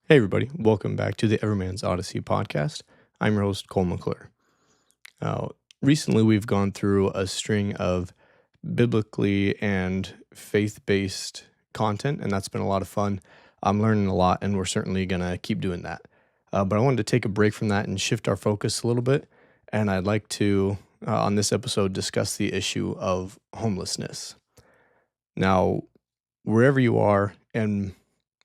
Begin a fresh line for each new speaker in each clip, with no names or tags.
Hey, everybody. Welcome back to the Everman's Odyssey podcast. I'm your host, Cole McClure. Uh, Recently, we've gone through a string of biblically and faith based content, and that's been a lot of fun. I'm learning a lot, and we're certainly going to keep doing that. But I wanted to take a break from that and shift our focus a little bit. And I'd like to, on this episode, discuss the issue of homelessness. Now, wherever you are, and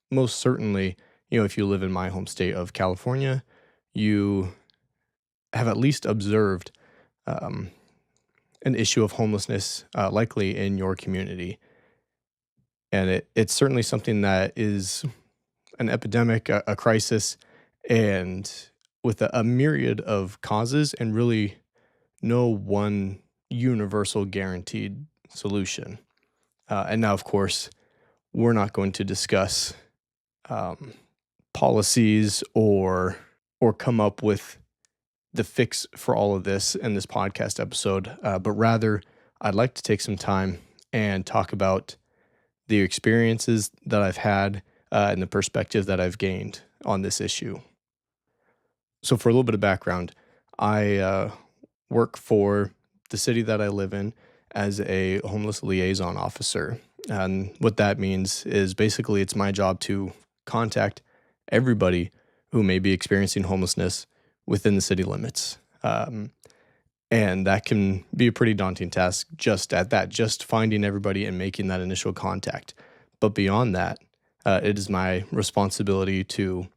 most certainly, if you live in my home state of California, you have at least observed um, an issue of homelessness, likely in your community. And it's certainly something that is an epidemic, a crisis, and with a myriad of causes and really no one universal guaranteed solution. And now, of course, we're not going to discuss um, policies or come up with the fix for all of this in this podcast episode, but rather I'd like to take some time and talk about the experiences that I've had and the perspective that I've gained on this issue. So, for a little bit of background, I work for the city that I live in as a homeless liaison officer. And what that means is basically it's my job to contact everybody who may be experiencing homelessness within the city limits. And that can be a pretty daunting task just finding everybody and making that initial contact. But beyond that, it is my responsibility to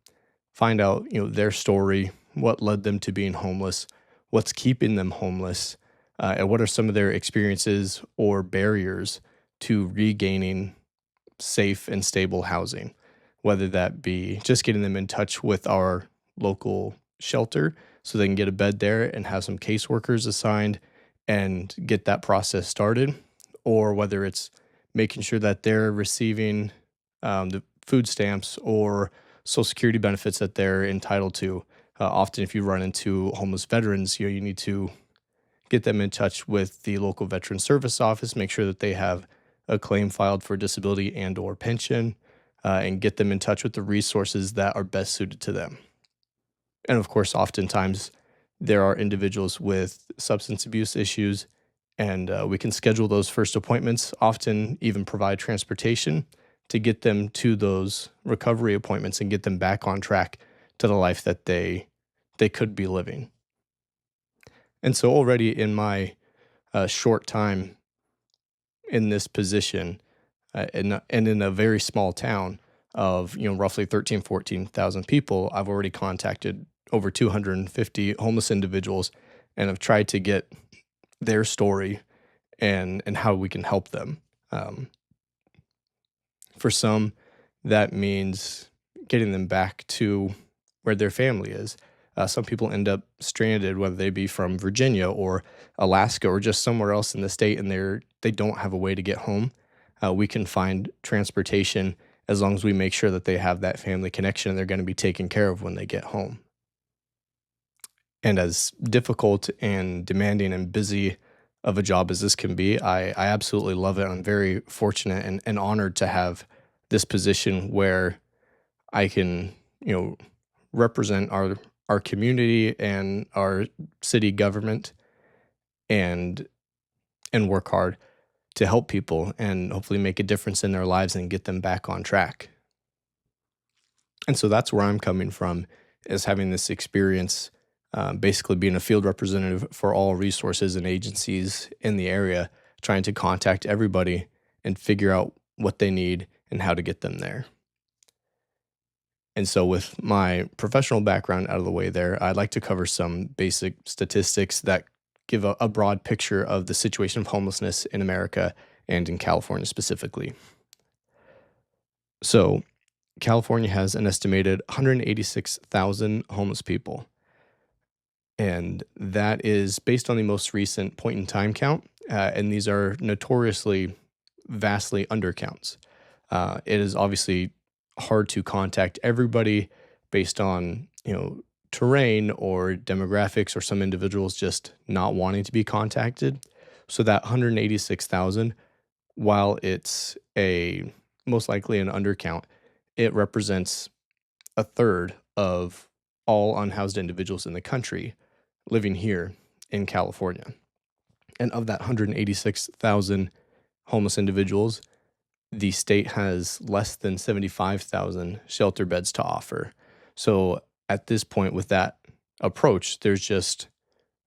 find out, their story, what led them to being homeless, what's keeping them homeless, and what are some of their experiences or barriers to regaining safe and stable housing, whether that be just getting them in touch with our local shelter so they can get a bed there and have some caseworkers assigned and get that process started, or whether it's making sure that they're receiving the food stamps or Social Security benefits that they're entitled to. Often, if you run into homeless veterans, you need to get them in touch with the local Veteran Service Office, make sure that they have a claim filed for disability and or pension, and get them in touch with the resources that are best suited to them. And of course, oftentimes there are individuals with substance abuse issues, and we can schedule those first appointments, often even provide transportation to get them to those recovery appointments and get them back on track to the life that they could be living. And so already in my short time in this position, and in a very small town of roughly 14,000 people, I've already contacted over 250 homeless individuals and have tried to get their story and how we can help them. Um, for some, that means getting them back to where their family is. Some people end up stranded, whether they be from Virginia or Alaska or just somewhere else in the state, and they don't have a way to get home. We can find transportation as long as we make sure that they have that family connection and they're going to be taken care of when they get home. And as difficult and demanding and busy of a job as this can be, I absolutely love it. I'm very fortunate and honored to have this position where I can, represent our community and our city government and work hard to help people and hopefully make a difference in their lives and get them back on track. And so that's where I'm coming from, is having this experience, basically being a field representative for all resources and agencies in the area, trying to contact everybody and figure out what they need and how to get them there. And so, with my professional background out of the way there, I'd like to cover some basic statistics that give a broad picture of the situation of homelessness in America and in California specifically. So, California has an estimated 186,000 homeless people. And that is based on the most recent point in time count. And these are notoriously vastly undercounts. It is obviously hard to contact everybody based on, terrain or demographics or some individuals just not wanting to be contacted. So that 186,000, while it's a most likely an undercount, it represents a third of all unhoused individuals in the country living here in California. And of that 186,000 homeless individuals, the state has less than 75,000 shelter beds to offer. So at this point, with that approach, there's just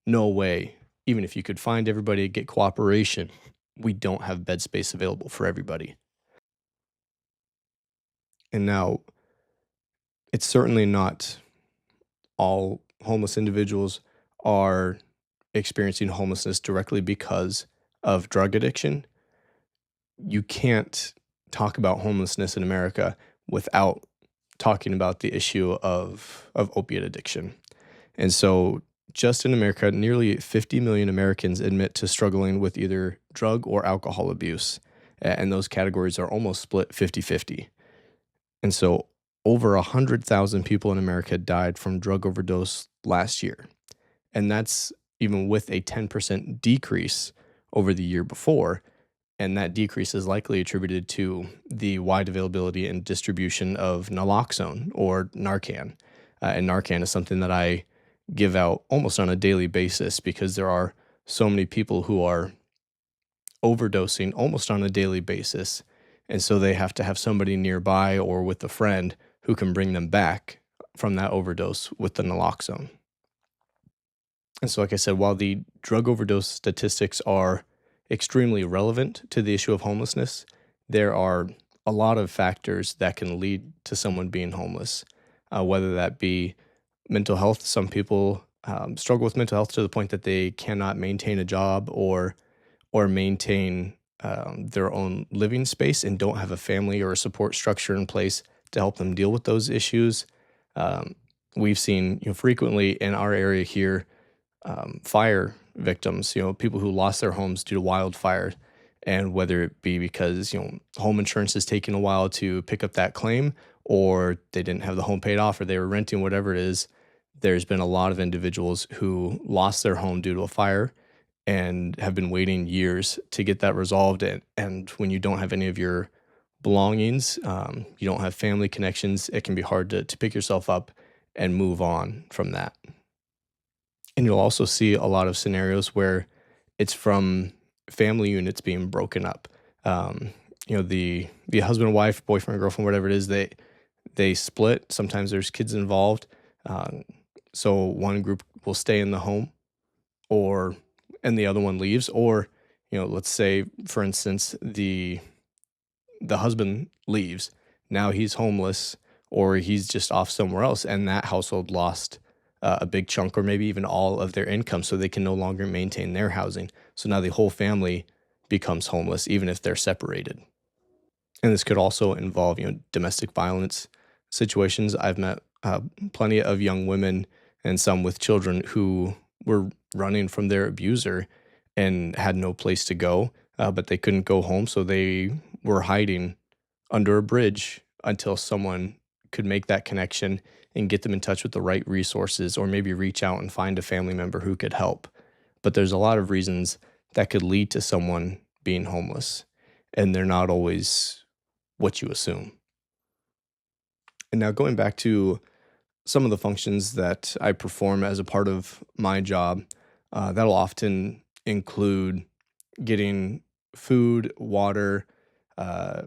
no way, even if you could find everybody, get cooperation, we don't have bed space available for everybody. And now, it's certainly not all homeless individuals are experiencing homelessness directly because of drug addiction. You can't talk about homelessness in America without talking about the issue of opiate addiction. And so, just in America, nearly 50 million Americans admit to struggling with either drug or alcohol abuse. And those categories are almost split 50-50. And so, over 100,000 people in America died from drug overdose last year. And that's even with a 10% decrease over the year before. And that decrease is likely attributed to the wide availability and distribution of naloxone or Narcan. And Narcan is something that I give out almost on a daily basis because there are so many people who are overdosing almost on a daily basis. And so they have to have somebody nearby or with a friend who can bring them back from that overdose with the naloxone. And so, like I said, while the drug overdose statistics are extremely relevant to the issue of homelessness, there are a lot of factors that can lead to someone being homeless, whether that be mental health. Some people struggle with mental health to the point that they cannot maintain a job or maintain their own living space and don't have a family or a support structure in place to help them deal with those issues. We've seen frequently in our area here fire victims, people who lost their homes due to wildfire, and whether it be because home insurance is taking a while to pick up that claim, or they didn't have the home paid off, or they were renting, whatever it is, there's been a lot of individuals who lost their home due to a fire and have been waiting years to get that resolved. And when you don't have any of your belongings, you don't have family connections, it can be hard to pick yourself up and move on from that. And you'll also see a lot of scenarios where it's from family units being broken up. The husband and wife, boyfriend, girlfriend, whatever it is, they split. Sometimes there's kids involved. So one group will stay in the home, and the other one leaves. Or let's say, for instance, the husband leaves. Now he's homeless, or he's just off somewhere else, and that household lost a big chunk or maybe even all of their income, so they can no longer maintain their housing. So now the whole family becomes homeless, even if they're separated. And this could also involve, domestic violence situations. I've met plenty of young women and some with children who were running from their abuser and had no place to go, but they couldn't go home, so they were hiding under a bridge until someone could make that connection and get them in touch with the right resources, or maybe reach out and find a family member who could help. But there's a lot of reasons that could lead to someone being homeless, and they're not always what you assume. And now, going back to some of the functions that I perform as a part of my job, that'll often include getting food, water,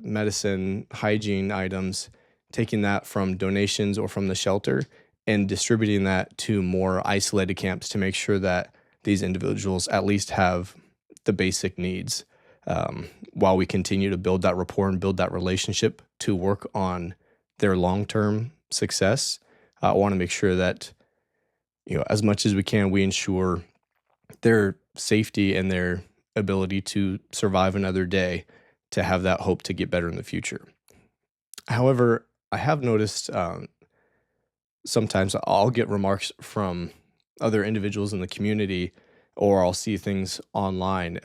medicine, hygiene items, taking that from donations or from the shelter and distributing that to more isolated camps to make sure that these individuals at least have the basic needs, while we continue to build that rapport and build that relationship to work on their long-term success. I want to make sure that, as much as we can, we ensure their safety and their ability to survive another day, to have that hope to get better in the future. However, I have noticed sometimes I'll get remarks from other individuals in the community, or I'll see things online.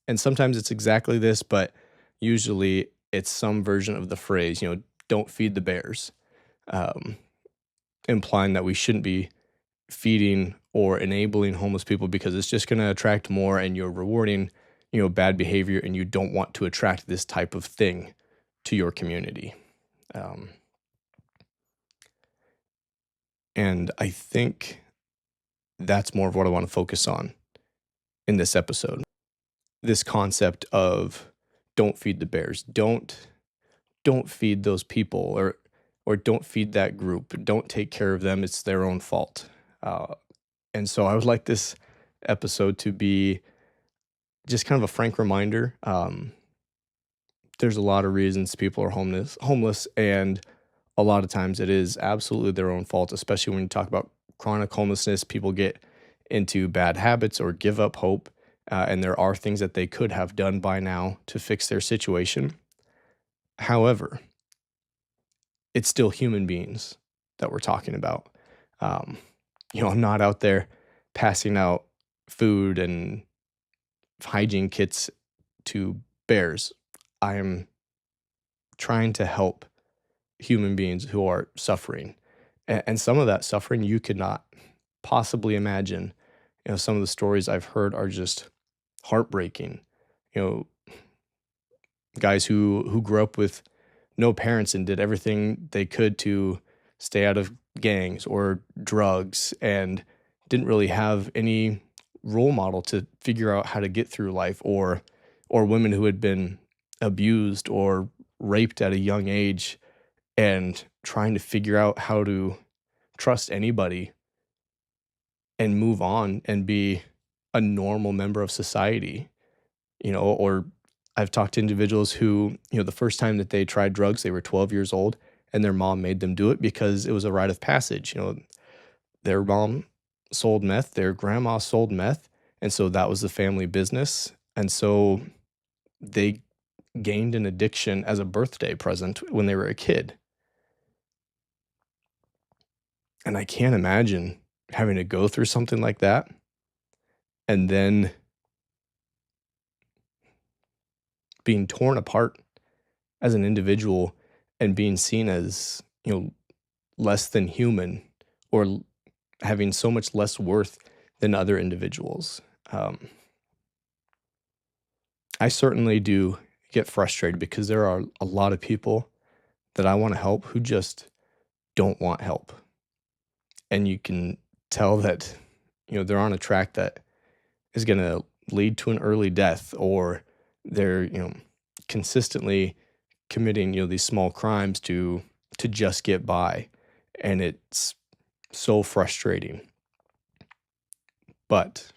And sometimes it's exactly this, but usually it's some version of the phrase, don't feed the bears, um, implying that we shouldn't be feeding or enabling homeless people because it's just going to attract more, and you're rewarding, bad behavior, and you don't want to attract this type of thing to your community. Um, And I think that's more of what I want to focus on in this episode. This concept of don't feed the bears. Don't feed those people, or don't feed that group. Don't take care of them. It's their own fault. And so I would like this episode to be just kind of a frank reminder. There's a lot of reasons people are homeless, and a lot of times it is absolutely their own fault, especially when you talk about chronic homelessness. People get into bad habits or give up hope, and there are things that they could have done by now to fix their situation. However, it's still human beings that we're talking about. Um, I'm not out there passing out food and hygiene kits to bears. I am trying to help human beings who are suffering. And some of that suffering you could not possibly imagine. Some of the stories I've heard are just heartbreaking. You know, guys who grew up with no parents and did everything they could to stay out of gangs or drugs and didn't really have any role model to figure out how to get through life, or women who had been abused or raped at a young age and trying to figure out how to trust anybody and move on and be a normal member of society. Or I've talked to individuals who, the first time that they tried drugs, they were 12 years old and their mom made them do it because it was a rite of passage. Their mom sold meth, their grandma sold meth, and so that was the family business. And so they gained an addiction as a birthday present when they were a kid. And I can't imagine having to go through something like that and then being torn apart as an individual and being seen as, less than human, or having so much less worth than other individuals. I certainly do get frustrated because there are a lot of people that I want to help who just don't want help. And you can tell that, they're on a track that is going to lead to an early death, or they're, consistently committing, these small crimes to just get by. And it's so frustrating. But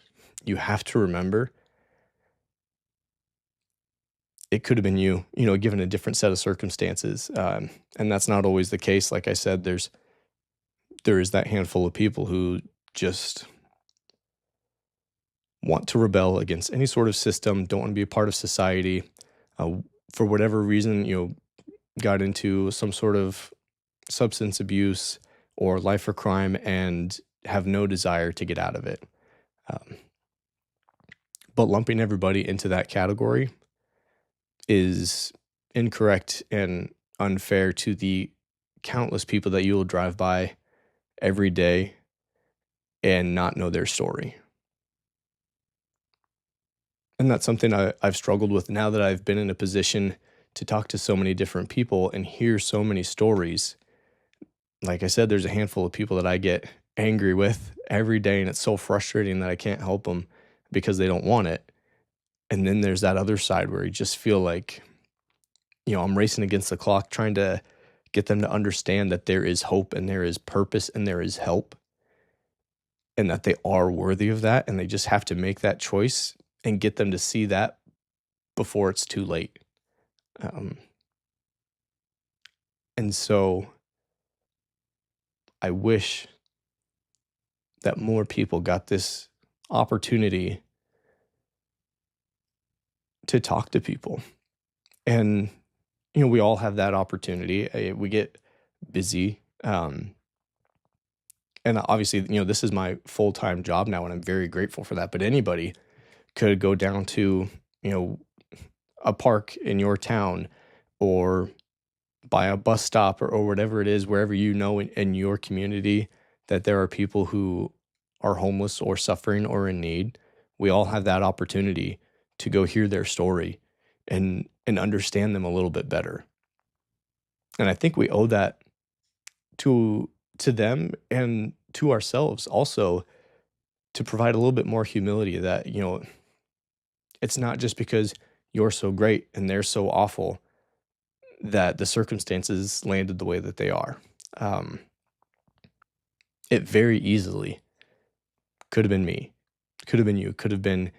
you have to remember it could have been you, given a different set of circumstances. And that's not always the case. Like I said, there is that handful of people who just want to rebel against any sort of system, don't want to be a part of society, for whatever reason, got into some sort of substance abuse or life or crime and have no desire to get out of it. But lumping everybody into that category is incorrect and unfair to the countless people that you will drive by every day and not know their story. And that's something I've struggled with now that I've been in a position to talk to so many different people and hear so many stories. Like I said, there's a handful of people that I get angry with every day, and it's so frustrating that I can't help them because they don't want it. And then there's that other side where you just feel like, I'm racing against the clock trying to get them to understand that there is hope and there is purpose and there is help, and that they are worthy of that. And they just have to make that choice and get them to see that before it's too late. And so I wish that more people got this opportunity to talk to people. And, we all have that opportunity. We get busy. And obviously, this is my full-time job now, and I'm very grateful for that. But anybody could go down to, a park in your town, or by a bus stop, or whatever it is, wherever in your community that there are people who are homeless or suffering or in need. We all have that opportunity to go hear their story and understand them a little bit better. And I think we owe that to to them and to ourselves also, to provide a little bit more humility that, it's not just because you're so great and they're so awful that the circumstances landed the way that they are. Um, it very easily could have been me, could have been you, could have been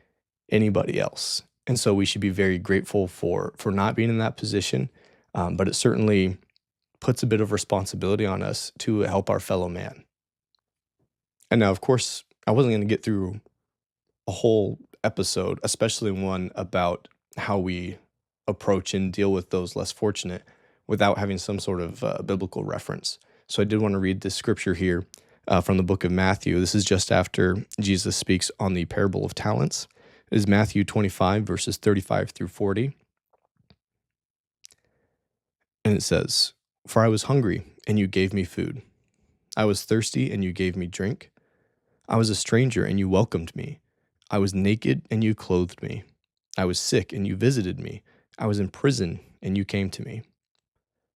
anybody else. And so we should be very grateful for not being in that position. But it certainly puts a bit of responsibility on us to help our fellow man. And now, of course, I wasn't going to get through a whole episode, especially one about how we approach and deal with those less fortunate without having some sort of biblical reference. So I did want to read this scripture here from the book of Matthew. This is just after Jesus speaks on the parable of talents. It is Matthew 25, verses 35 through 40. And it says, "For I was hungry, and you gave me food. I was thirsty, and you gave me drink. I was a stranger, and you welcomed me. I was naked, and you clothed me. I was sick, and you visited me. I was in prison, and you came to me."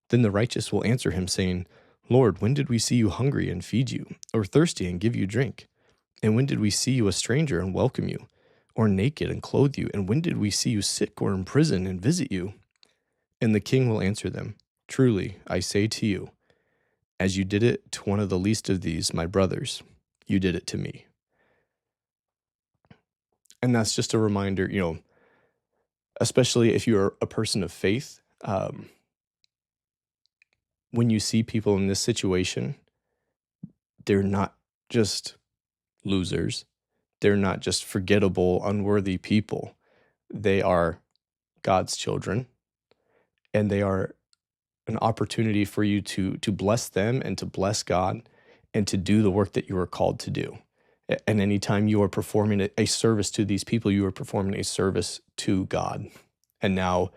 Then the righteous will answer him, saying, "Lord, when did we see you hungry and feed you, or thirsty and give you drink? And when did we see you a stranger and welcome you, or naked and clothe you? And when did we see you sick or in prison and visit you?" And the king will answer them, "Truly, I say to you, as you did it to one of the least of these, my brothers, you did it to me." And that's just a reminder, especially if you're a person of faith, when you see people in this situation, they're not just losers. They're not just forgettable, unworthy people. They are God's children, and they are an opportunity for you to bless them and to bless God and to do the work that you are called to do. And anytime you are performing a service to these people, you are performing a service to God. And now,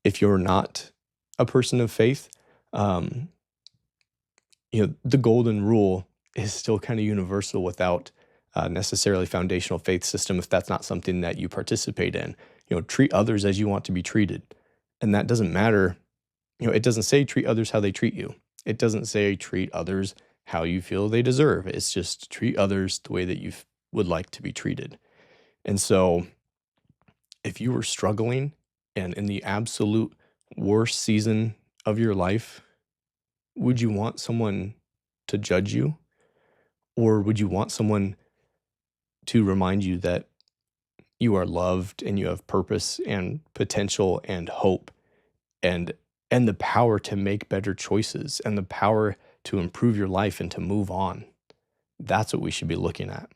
if you're not a person of faith, um, the golden rule is still kind of universal without necessarily foundational faith system if that's not something that you participate in. Treat others as you want to be treated. And that doesn't matter. It doesn't say treat others how they treat you. It doesn't say treat others how you feel they deserve. It's just treat others the way that you would like to be treated. And so if you were struggling and in the absolute worst season of your life, would you want someone to judge you? Or would you want someone to remind you that you are loved and you have purpose and potential and hope and the power to make better choices and the power to improve your life and to move on? That's what we should be looking at.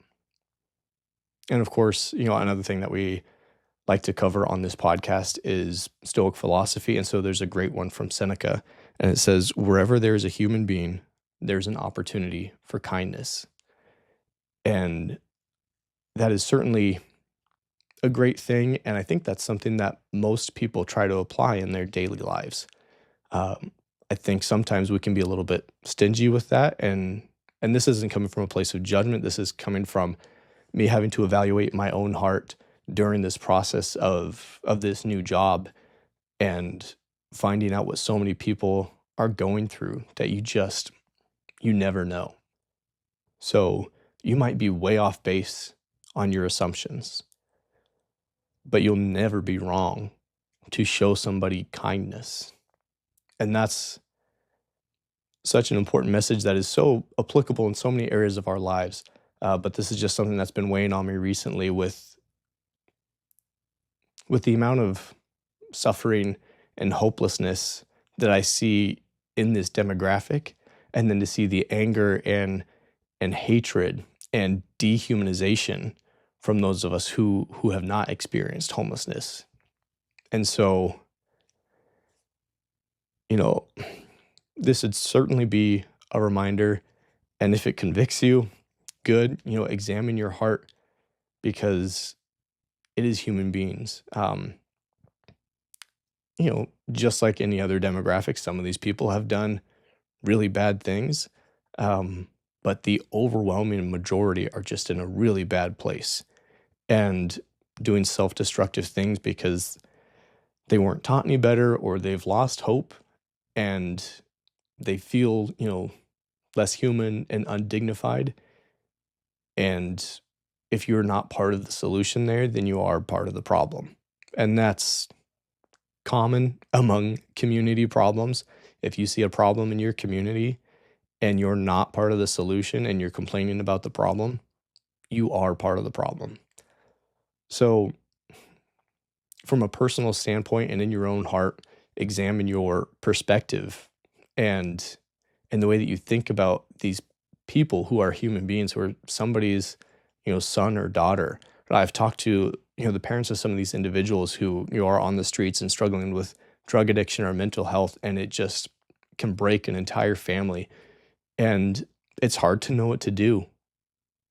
And of course, another thing that we like to cover on this podcast is Stoic philosophy. And so there's a great one from Seneca, and it says, "Wherever there is a human being, there's an opportunity for kindness." And that is certainly a great thing. And I think that's something that most people try to apply in their daily lives. I think sometimes we can be a little bit stingy with that. And this isn't coming from a place of judgment. This is coming from me having to evaluate my own heart during this process of this new job and finding out what so many people are going through that you never know. So you might be way off base on your assumptions, but you'll never be wrong to show somebody kindness. And that's such an important message that is so applicable in so many areas of our lives. But this is just something that's been weighing on me recently with the amount of suffering and hopelessness that I see in this demographic, and then to see the anger and hatred and dehumanization from those of us who have not experienced homelessness. And so, this would certainly be a reminder. And if it convicts you, good, examine your heart, because it is human beings. Just like any other demographic, some of these people have done really bad things. But the overwhelming majority are just in a really bad place and doing self-destructive things because they weren't taught any better, or they've lost hope and they feel, less human and undignified. And if you're not part of the solution there, then you are part of the problem. And that's common among community problems. If you see a problem in your community and you're not part of the solution and you're complaining about the problem, you are part of the problem. So, from a personal standpoint and in your own heart, examine your perspective and the way that you think about these people who are human beings, who are somebody's, son or daughter. I've talked to, the parents of some of these individuals who, are on the streets and struggling with drug addiction or mental health, and it just can break an entire family. And it's hard to know what to do.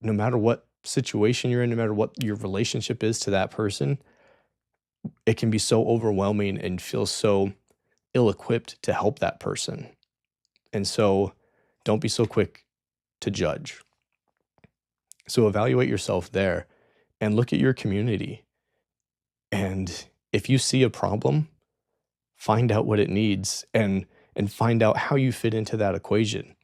No matter what situation you're in, no matter what your relationship is to that person, it can be so overwhelming and feel so ill-equipped to help that person. And so don't be so quick to judge. So evaluate yourself there and look at your community. And if you see a problem, find out what it needs and find out how you fit into that equation.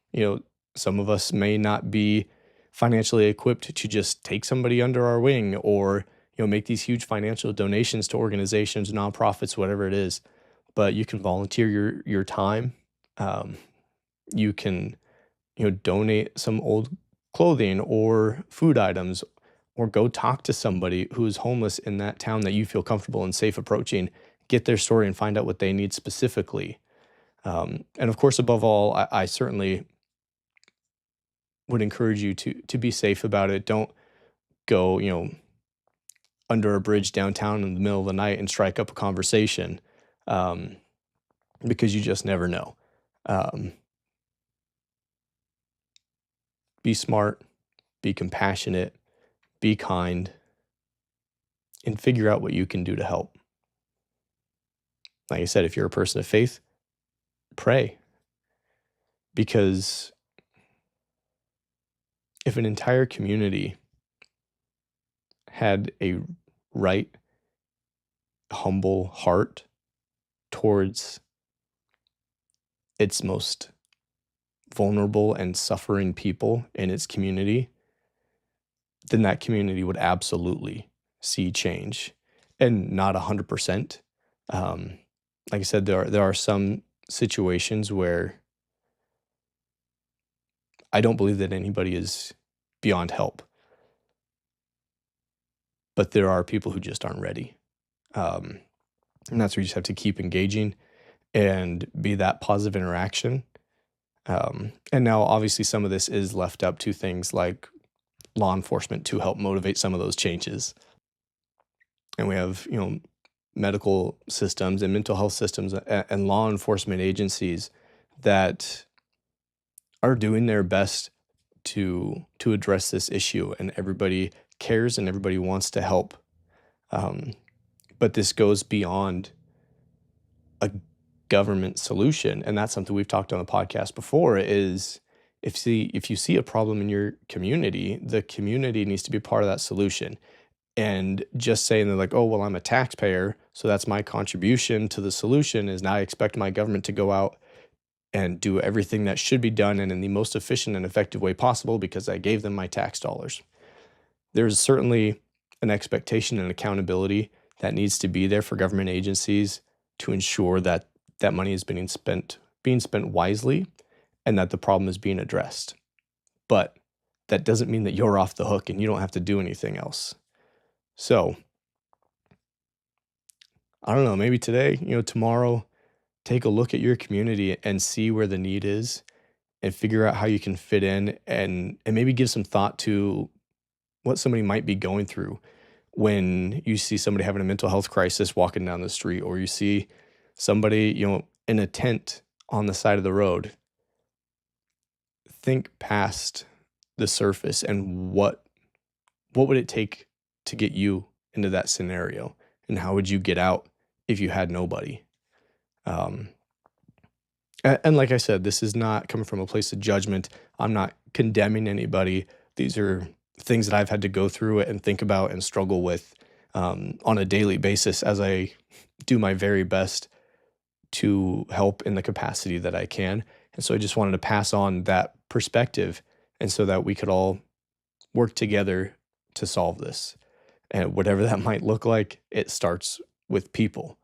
Some of us may not be financially equipped to just take somebody under our wing or, make these huge financial donations to organizations, nonprofits, whatever it is. But you can volunteer your time. You can, donate some old clothing or food items, or go talk to somebody who is homeless in that town that you feel comfortable and safe approaching, get their story and find out what they need specifically. And of course, above all, I certainly would encourage you to be safe about it. Don't go, under a bridge downtown in the middle of the night and strike up a conversation, because you just never know. Be smart, be compassionate, be kind, and figure out what you can do to help. Like I said, if you're a person of faith, pray. Because if an entire community had a right, humble heart towards its most vulnerable and suffering people in its community, then that community would absolutely see change. And not 100%. Like I said, there are some situations where I don't believe that anybody is beyond help. But there are people who just aren't ready. And that's where you just have to keep engaging and be that positive interaction. And now, obviously, some of this is left up to things like law enforcement to help motivate some of those changes. And we have, medical systems and mental health systems and law enforcement agencies that are doing their best to address this issue, and everybody cares and everybody wants to help. But this goes beyond a government solution, and that's something we've talked on the podcast before, is if you see a problem in your community, the community needs to be part of that solution. And just saying that, like, oh, well, I'm a taxpayer, so that's my contribution to the solution, is now I expect my government to go out and do everything that should be done and in the most efficient and effective way possible because I gave them my tax dollars. There's certainly an expectation and accountability that needs to be there for government agencies to ensure that that money is being spent wisely and that the problem is being addressed. But that doesn't mean that you're off the hook and you don't have to do anything else. So, I don't know, maybe today, tomorrow, take a look at your community and see where the need is and figure out how you can fit in, and maybe give some thought to what somebody might be going through when you see somebody having a mental health crisis walking down the street, or you see somebody, in a tent on the side of the road. Think past the surface and what would it take to get you into that scenario, and how would you get out if you had nobody? And like I said, this is not coming from a place of judgment. I'm not condemning anybody. These are things that I've had to go through and think about and struggle with on a daily basis as I do my very best to help in the capacity that I can. And so I just wanted to pass on that perspective, and so that we could all work together to solve this. And whatever that might look like, it starts with people.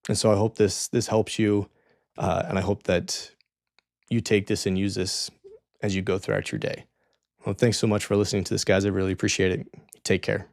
And so I hope this helps you, and I hope that you take this and use this as you go throughout your day. Well, thanks so much for listening to this, guys. I really appreciate it. Take care.